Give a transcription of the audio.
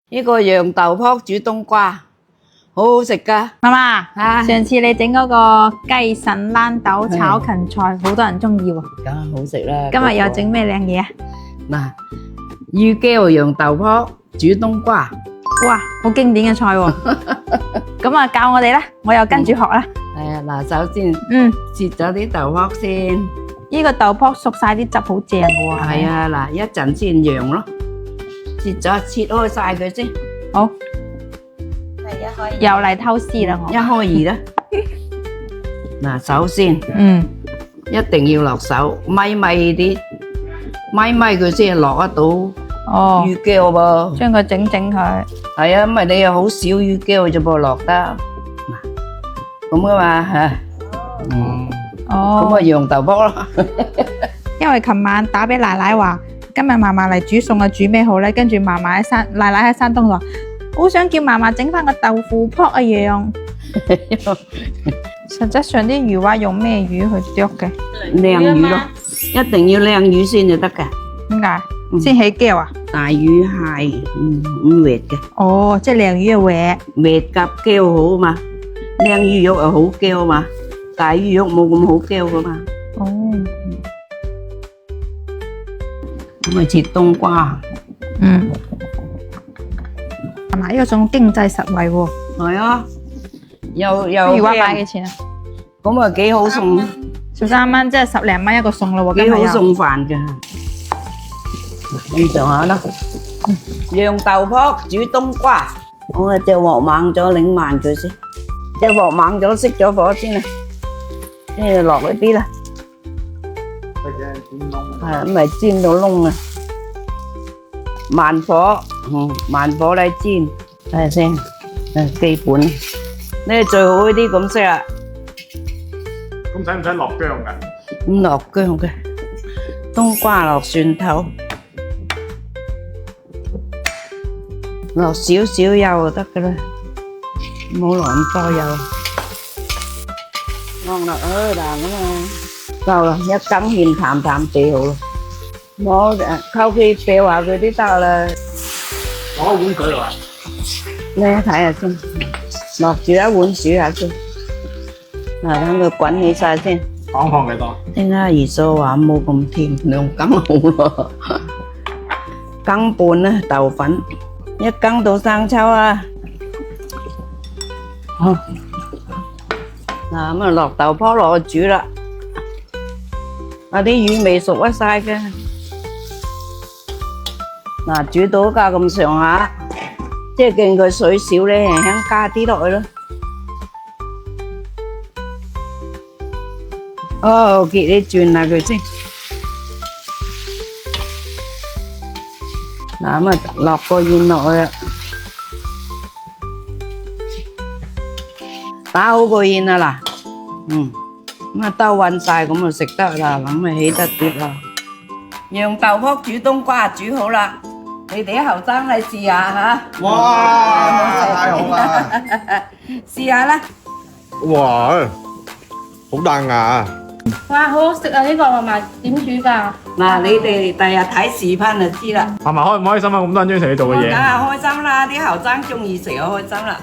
呢個羊豆卜煮冬瓜，好好食噶。媽媽，啊上次你整嗰個雞腎豌豆炒芹菜，好多人中意喎。梗係好食啦。今日又整咩靚嘢啊？嗱，魚膠羊豆卜煮冬瓜，哇，好經典嘅菜喎。咁啊，教我哋啦，我又跟住學啦。係啊，嗱，首先切咗啲豆卜先。呢個豆卜熟晒啲汁，好正嘅喎。係啊，嗱，一陣先揚咯，切開晒佢先。好，係一開又嚟偷師啦我。一開二啦。嗱，首先一定要落手，咪佢先落得到哦，魚膠噃。將佢整佢。係啊，因為你又好少魚膠啫噃，落得嗱咁噶嘛嚇。咁哦，啊羊豆卜咯。因為琴晚打俾奶奶話，今日嫲嫲嚟煮餸啊，煮咩好咧？跟住嫲嫲奶奶喺山東話，好想叫嫲嫲整翻個豆腐卜啊樣。實質上啲魚話用咩魚去剁嘅？靚魚咯，一定要靚魚先就得㗎。點解？先起膠啊？大魚係唔滑嘅，哦，即係靚魚嘅滑。滑夾膠好嘛。靚魚肉又好膠嘛，大魚肉冇咁好膠噶嘛。哦，咁咪切冬瓜。係嘛？呢個仲經濟實惠喎。係啊，又魚話買輕幾錢啊？咁啊幾好送， 13蚊，即係10零蚊一個餸咯喎。幾好今日又送飯㗎。咁上下啦。羊豆卜煮冬瓜，我啊隻鑊猛咗，擰慢佢先。隻鑊猛咗，熄咗火先啦。跟住落嗰啲啦。係咁咪煎到燶啊！慢火，慢火嚟煎，睇下先，基本。呢最好呢啲咁色啊，咁使唔使落薑㗎？唔落薑嘅，冬瓜落蒜頭，落少少油就得噶啦，唔好落咁多油。放落去嗱咁啊，夠啦，一羹芡淡淡地好啦。冇求其掉下佢啲得啦。攞碗佢嚟。你睇下先，落住一碗煮下先。嗱，等佢滾起晒先。放幾多？點解二嫂話冇咁甜，2羹好咯。羹半啦，豆粉1羹到生抽啊。好，嗱咁啊落豆卜落去煮啦。啲魚未熟得晒嘅。嗱，煮到架咁上下，即係見佢水少咧，輕輕加啲落去咯。哦，結你轉下佢先。嗱咁啊，落個芡落去啦，打好個芡啦嗱，咁啊兜勻晒，咁就食得啦，咁啊起得碟啦。羊豆卜煮冬瓜煮好啦，你哋啲後生嚟試下吓。哇！太好啦！試下啦。哇！好彈牙。哇，好好食啊！呢個嫲嫲點煮㗎？嗱，你哋第日睇視頻就知啦。嫲嫲開唔開心啊？咁多人中意食你做嘅嘢。梗係開心啦，啲後生中意食就開心啦。